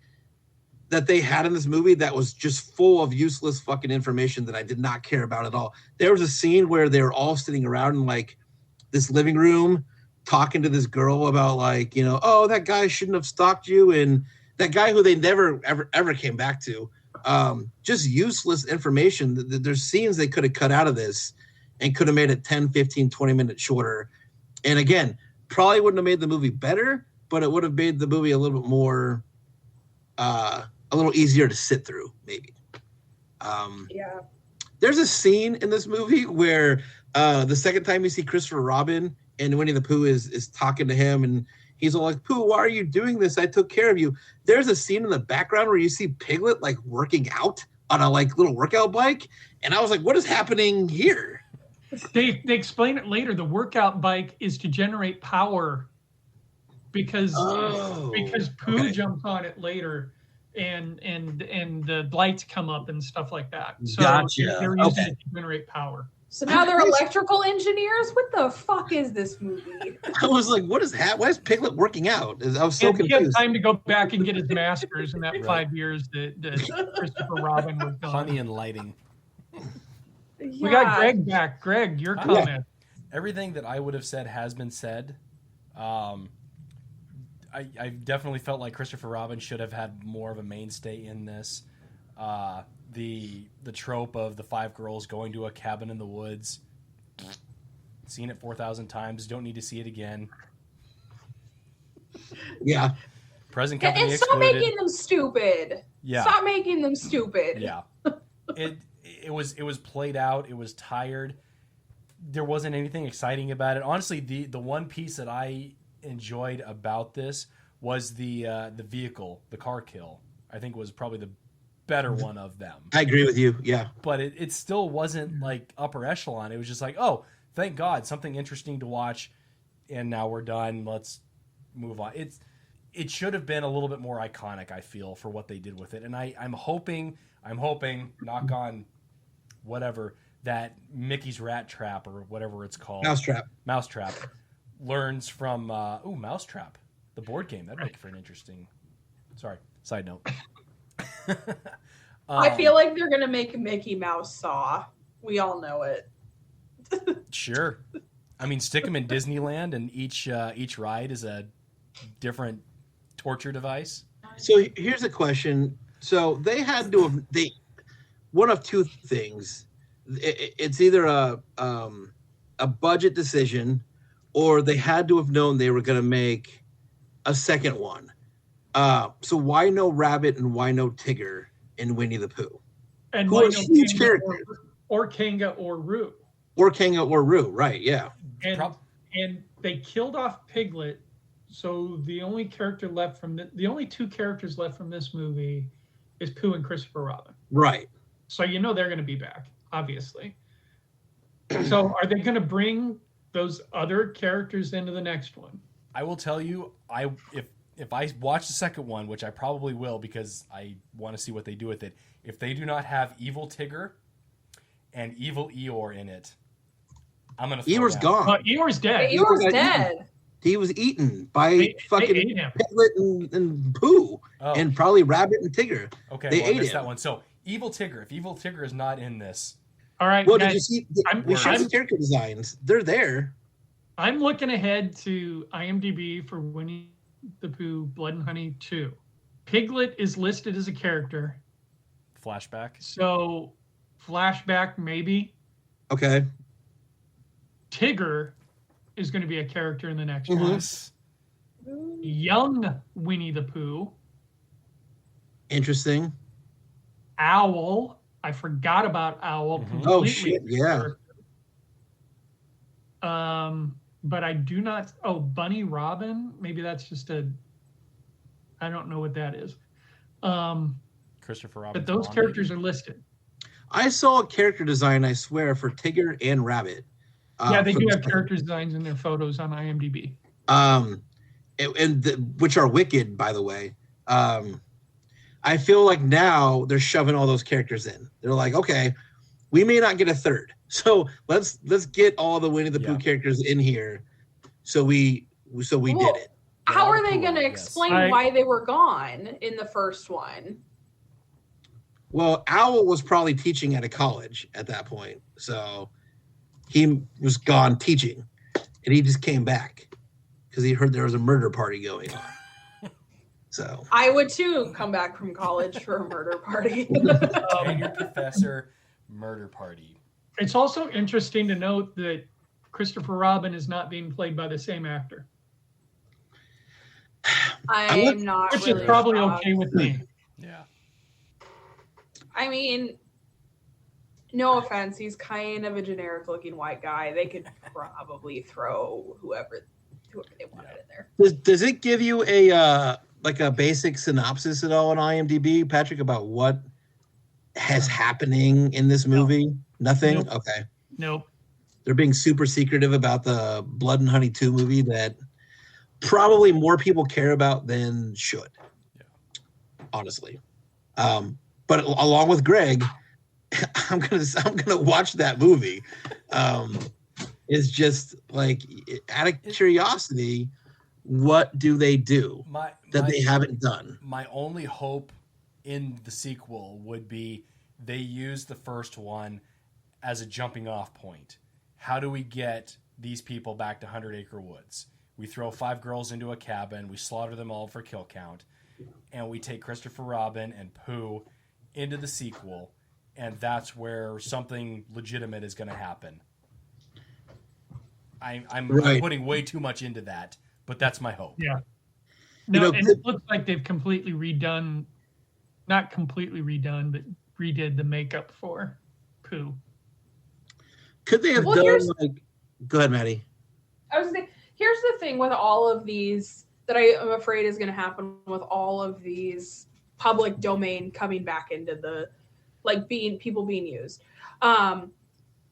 that they had in this movie that was just full of useless fucking information that I did not care about at all. There was a scene where they were all sitting around in like this living room talking to this girl about like, oh, that guy shouldn't have stalked you. And that guy who they never, ever came back to, just useless information. There's scenes they could have cut out of this and could have made it 10, 15, 20 minutes shorter. And again, probably wouldn't have made the movie better, but it would have made the movie a little bit more, a little easier to sit through, maybe. Yeah. There's a scene in this movie where the second time you see Christopher Robin and Winnie the Pooh is talking to him, and he's all like, Pooh, why are you doing this? I took care of you. There's a scene in the background where you see Piglet like working out on a like little workout bike, and I was like, what is happening here? They explain it later. The workout bike is to generate power because Pooh jumps on it later. And the lights come up and stuff like that. So Gotcha. they're using it to generate power. So now they're electrical engineers? What the fuck is this movie? I was like, what is that? Why is Piglet working out? I was so And he had confused. time to go back and get his master's in that 5 years that Christopher Robin was gone. Honey and lighting. We got Greg back. Greg, your comment. Everything that I would have said has been said. I definitely felt like Christopher Robin should have had more of a mainstay in this. The trope of the 5 girls going to a cabin in the woods, seen it 4,000 times, don't need to see it again. Yeah. Present company And stop excluded. making them stupid. Yeah. Stop making them stupid. Yeah. It was played out. It was tired. There wasn't anything exciting about it. Honestly, the one piece that I enjoyed about this was the vehicle, the car kill. I think was probably the better one of them. I agree with you. Yeah. But it still wasn't like upper echelon. It was just like, oh, thank God, something interesting to watch, and now we're done. Let's move on. It should have been a little bit more iconic, I feel, for what they did with it. And I'm hoping, knock on whatever, that Mickey's Rat Trap or whatever it's called. Mousetrap learns from Mousetrap, the board game. That'd make for an interesting. Sorry, side note. I feel like they're gonna make a Mickey Mouse Saw. We all know it. Sure. I mean, stick them in Disneyland, and each ride is a different torture device. So here's a question. So they had to have one of two things. It's either a budget decision, or they had to have known they were going to make a second one. So why no Rabbit and why no Tigger in Winnie the Pooh? And who are huge characters. Or Kanga or Roo. Or Kanga or Roo, right, yeah. And they killed off Piglet, so the only character left from the only 2 characters left from this movie is Pooh and Christopher Robin. Right. So they're going to be back, obviously. So are they going to bring those other characters into the next one? I will tell you, if I watch the second one, which I probably will because I want to see what they do with it, if they do not have evil Tigger and evil Eeyore in it, I'm going to throw Eeyore's gone. Eeyore's dead. Eeyore's dead. He was eaten by fucking Piglet and Pooh, and probably Rabbit and Tigger. Okay, they ate I missed him. that one. So Evil Tigger. If Evil Tigger is not in this, all right. Well, guys, did you see? We showed the character designs. They're there. I'm looking ahead to IMDb for Winnie the Pooh Blood and Honey 2. Piglet is listed as a character. flashback. So flashback maybe. Okay. Tigger is going to be a character in the next Mhm. one. Young Winnie the Pooh. Interesting. Owl. I forgot about Owl. Oh, completely. shit, yeah. But I do not. Oh, Bunny Robin. Maybe that's just a. I don't know what that is. Christopher Robin. But those characters are listed. I saw a character design, I swear, for Tigger and Rabbit. Yeah, they do have character designs in their photos on IMDb. Which are wicked, by the way. I feel like now they're shoving all those characters in. They're like, okay, we may not get a third, so let's get all the Winnie the Pooh characters in here. So we did it. How are they going to explain why they were gone in the first one? Well, Owl was probably teaching at a college at that point, so he was gone teaching, and he just came back because he heard there was a murder party going on. So I would too come back from college for a murder party. Tenured professor murder party. It's also interesting to note that Christopher Robin is not being played by the same actor, I'm not which really is probably shocked. okay with me. Yeah. I mean, no offense, he's kind of a generic looking white guy. They could probably throw whoever they wanted in there. does it give you a like a basic synopsis at all on IMDb, Patrick, about what has happening in this movie? Nothing? Nope. Okay. Nope. They're being super secretive about the Blood and Honey 2 movie that probably more people care about than should. Yeah. Honestly. But along with Greg, I'm gonna watch that movie. It's just like, out of curiosity, what do they do that they haven't done? My only hope in the sequel would be they use the first one as a jumping off point. How do we get these people back to 100 Acre Woods? We throw 5 girls into a cabin, we slaughter them all for kill count, and we take Christopher Robin and Pooh into the sequel, and that's where something legitimate is going to happen. I'm putting way too much into that, but that's my hope. Yeah. No, and it looks like they've completely redone, not completely redone, but redid the makeup for Pooh. Could they have done like? Go ahead, Maddie. I was thinking, here's the thing with all of these that I am afraid is going to happen with all of these public domain coming back into the people being used.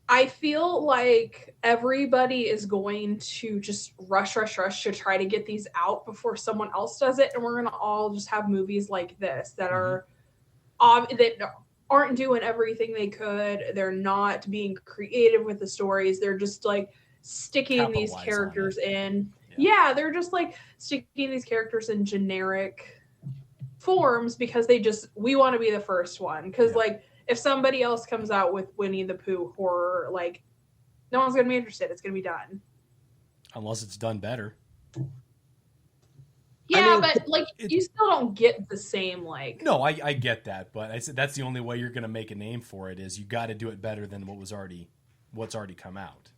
I feel like everybody is going to just rush to try to get these out before someone else does it, and we're going to all just have movies like this that are that aren't doing everything they could. They're not being creative with the stories. They're just like sticking these characters in. Yeah, they're just like sticking these characters in generic forms because we want to be the first one. Because like if somebody else comes out with Winnie the Pooh horror, like no one's gonna be interested. It's gonna be done. Unless it's done better. Yeah, but like you still don't get the same like. No, I get that, but I said that's the only way you're gonna make a name for it is you got to do it better than what's already come out.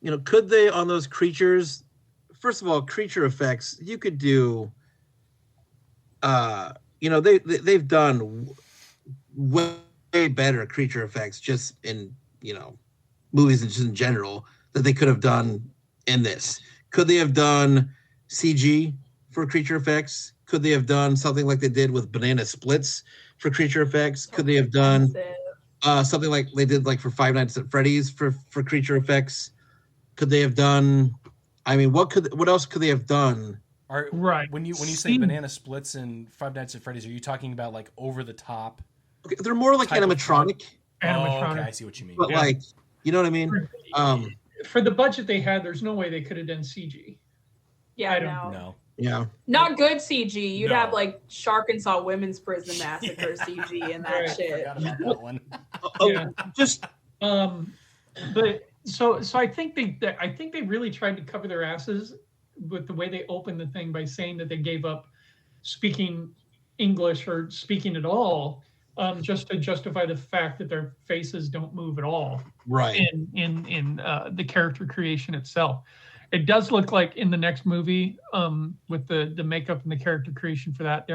You know, could they on those creatures? First of all, creature effects. You could do. You know, they've done way better creature effects just in movies and just in general that they could have done in this. Could they have done CG for creature effects? Could they have done something like they did with Banana Splits for creature effects? Could they have done something like they did like for Five Nights at Freddy's for creature effects? Could they have done? I mean, what else could they have done? Right. When you say Banana Splits and Five Nights at Freddy's, are you talking about like over the top? Okay, they're more like animatronic. Oh, okay, I see what you mean. But like, you know what I mean? For the budget they had, there's no way they could have done CG. Yeah, I don't know. Yeah. Not good CG. You'd have like Shark and Saw Women's Prison Massacre CG and that shit. I forgot about that one. Just but so I think they really tried to cover their asses with the way they opened the thing by saying that they gave up speaking English or speaking at all, just to justify the fact that their faces don't move at all. Right. In the character creation itself. It does look like in the next movie, with the makeup and the character creation for that,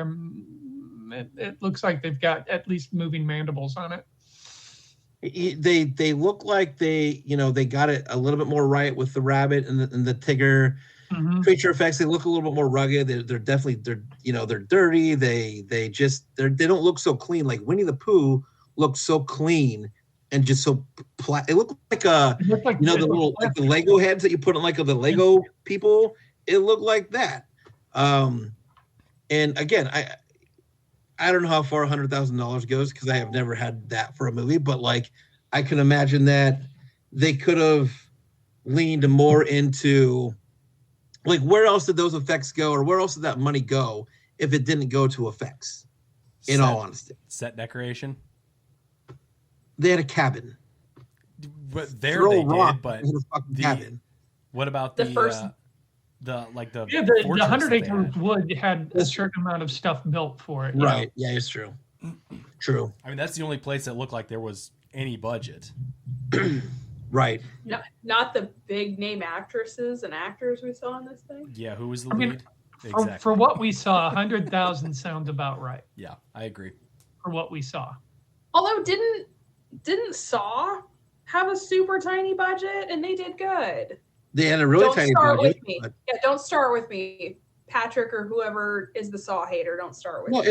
it looks like they've got at least moving mandibles on it. They look like they got it a little bit more right with the rabbit and the Tigger creature effects. They look a little bit more rugged. They're definitely they're dirty. They don't look so clean. Like Winnie the Pooh looks so clean and just so it looked like the little like the Lego heads that you put on like the Lego people. It looked like that. And again, I don't know how far $100,000 goes because I have never had that for a movie, but like I can imagine that they could have leaned more into like where else did those effects go or where else did that money go if it didn't go to effects? In all honesty, set decoration. They had a cabin. But there Throw they a rock did. But into the fucking cabin. what about The the first- the the fortress 100 that they Acre had? Wood had a certain amount of stuff built for it. Right. Yeah, it's true. True. I mean, that's the only place that looked like there was any budget. Right. Not the big name actresses and actors we saw in this thing. Yeah, who was the I mean, lead? For what we saw, 100,000 sounds about right. Yeah, I agree. For what we saw. Although didn't Saw have a super tiny budget and they did good? They had a really Don't tiny start budget. with me. But, Yeah, don't start with me, Patrick or whoever is the Saw hater. Don't start with no, me.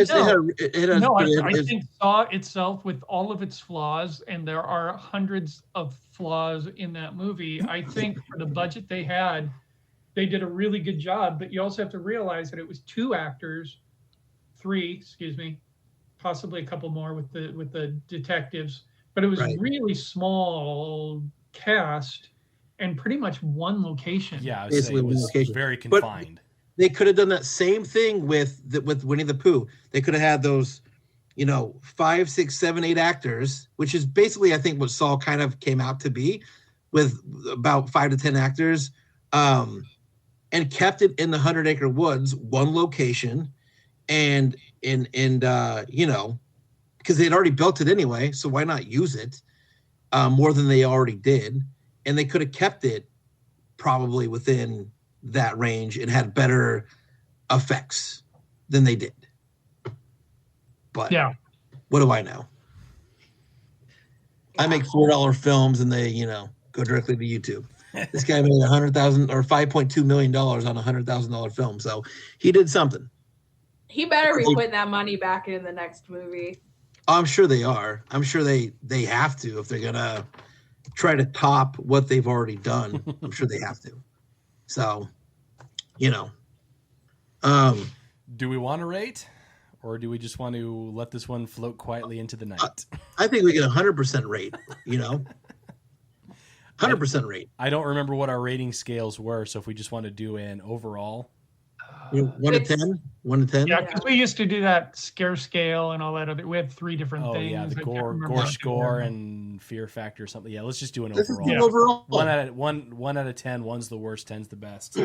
I think Saw itself, with all of its flaws, and there are hundreds of flaws in that movie, I think for the budget they had, they did a really good job. But you also have to realize that it was three, possibly a couple more with the detectives, but it was really small cast and pretty much one location. Yeah, basically it was one location. very confined. But they could have done that same thing with Winnie the Pooh. They could have had those, 5, 6, 7, 8 actors, which is basically, I think, what Saw kind of came out to be, with about 5 to 10 actors, and kept it in the 100 Acre Woods, one location, and because they'd already built it anyway, so why not use it more than they already did? And they could have kept it probably within that range and had better effects than they did. But yeah, what do I know? I make $4 films and they, go directly to YouTube. This guy made $100,000 or $5.2 million on a $100,000 film, so he did something. He better be putting that money back in the next movie. I'm sure they are. I'm sure they have to if they're gonna try to top what they've already done. I'm sure they have to. So, Do we want to rate, or do we just want to let this one float quietly into the night? I think we get 100% rate. 100% rate. I don't remember what our rating scales were, so if we just want to do an overall. 1 to 10? 1 to 10? Yeah, because we used to do that scare scale and all that other. We had 3 different things. Yeah, the I can't remember gore what they score were. and fear factor or something. Yeah, let's just do an This overall. is the overall. 1 out of 10. 1's the worst. 10's the best.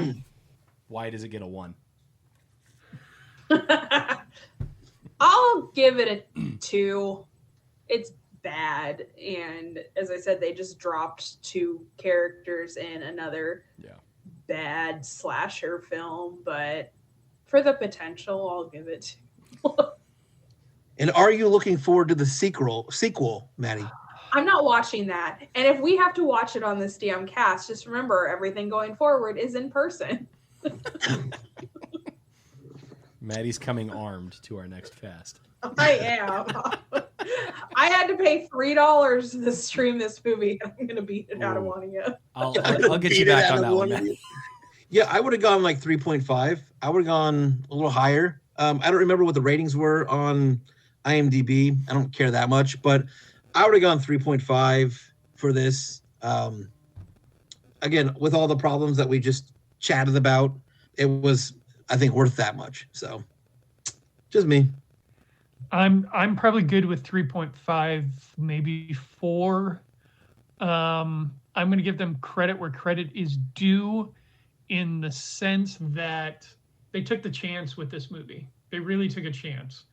Why does it get a 1? I'll give it a 2. It's bad, and as I said, they just dropped 2 characters in another bad slasher film, but for the potential, I'll give it 2. And are you looking forward to the sequel, Maddie? I'm not watching that, and if we have to watch it on this damn cast, just remember everything going forward is in person. Maddie's coming armed to our next cast. I am. I had to pay $3 to stream this movie. I'm going to beat it out of one of you. I'll get you back on that one, Maddie. Yeah, I would have gone like 3.5. I would have gone a little higher. I don't remember what the ratings were on IMDb. I don't care that much, but I would have gone 3.5 for this. Again, with all the problems that we just chatted about, it was, I think, worth that much. So, just me. I'm probably good with 3.5, maybe 4. I'm going to give them credit where credit is due, in the sense that they took the chance with this movie. They really took a chance.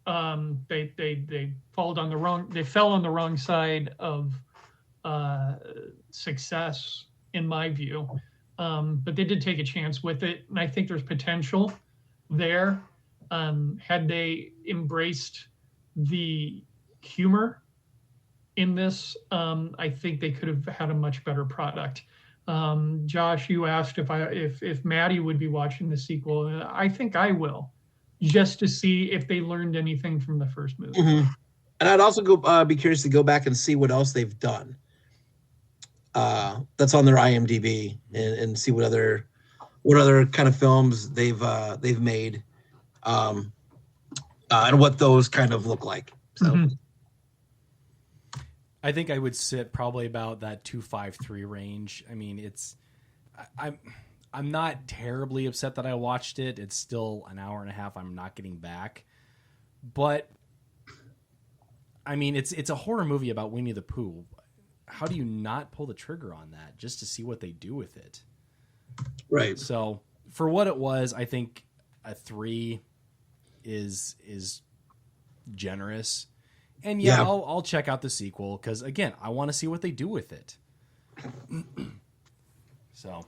They fell on the wrong side of success, in my view. But they did take a chance with it, and I think there's potential there. Had they embraced the humor in this, I think they could have had a much better product. Josh, you asked if Maddie would be watching the sequel. I think I will, just to see if they learned anything from the first movie. Mm-hmm. And I'd also be curious to go back and see what else they've done. That's on their IMDb, and see what other kind of films they've made, and what those kind of look like. So. Mm-hmm. I think I would sit probably about that 2.53 range. I mean, I'm not terribly upset that I watched it. It's still an hour and a half I'm not getting back. But I mean, it's a horror movie about Winnie the Pooh. How do you not pull the trigger on that just to see what they do with it? Right. So for what it was, I think a 3 is generous. And yeah. I'll check out the sequel because again, I want to see what they do with it. So,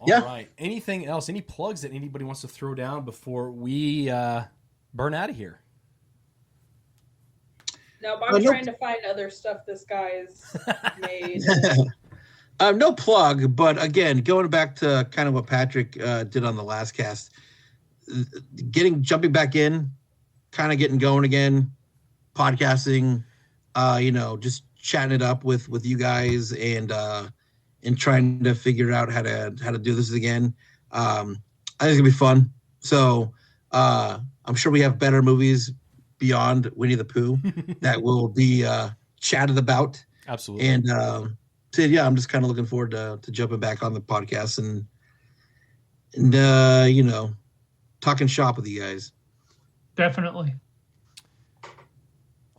all right. Anything else? Any plugs that anybody wants to throw down before we burn out of here? No, but I'm trying to find other stuff this guy's made. No plug, but again, going back to kind of what Patrick did on the last cast, jumping back in, kind of getting going again, podcasting, just chatting it up with you guys and trying to figure out how to do this again. I think it's gonna be fun. So I'm sure we have better movies beyond Winnie the Pooh that will be chatted about. Absolutely. And so yeah, I'm just kind of looking forward to jumping back on the podcast and talking shop with you guys. Definitely.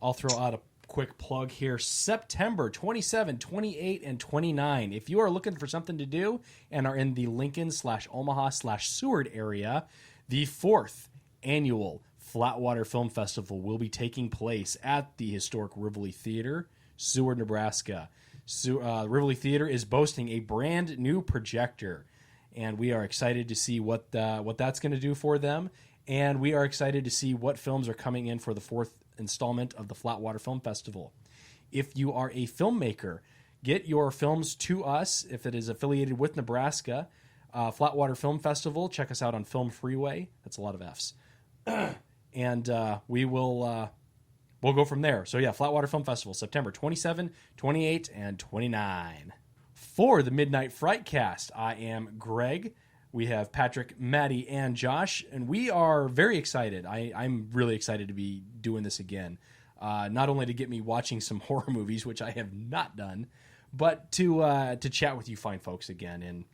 I'll throw out a quick plug here. September 27, 28, and 29. If you are looking for something to do and are in the Lincoln/Omaha/Seward area, the 4th annual Flatwater Film Festival will be taking place at the historic Rivoli Theater, Seward, Nebraska. Rivoli Theater is boasting a brand new projector, and we are excited to see what that's going to do for them. And we are excited to see what films are coming in for the 4th installment of the Flatwater Film Festival. If you are a filmmaker, get your films to us if it is affiliated with Nebraska. Flatwater Film Festival, check us out on Film Freeway. That's a lot of F's. And we'll go from there. So yeah, Flatwater Film Festival, September 27, 28, and 29. For the Midnight Frightcast, I am Greg. We have Patrick, Maddie, and Josh, and we are very excited. I'm really excited to be doing this again. Not only to get me watching some horror movies, which I have not done, but to chat with you fine folks again. And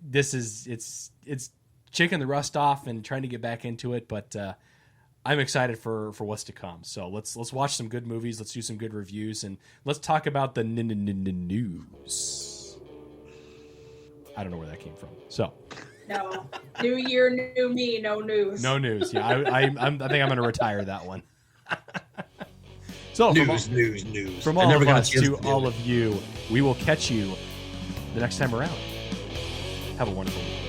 this is it's shaking the rust off and trying to get back into it, but I'm excited for what's to come. So let's watch some good movies. Let's do some good reviews, and let's talk about the news. I don't know where that came from. So, no, new year, new me, no news. No news. Yeah, I think I'm going to retire that one. So, news. From all of us to all of you, we will catch you the next time around. Have a wonderful week.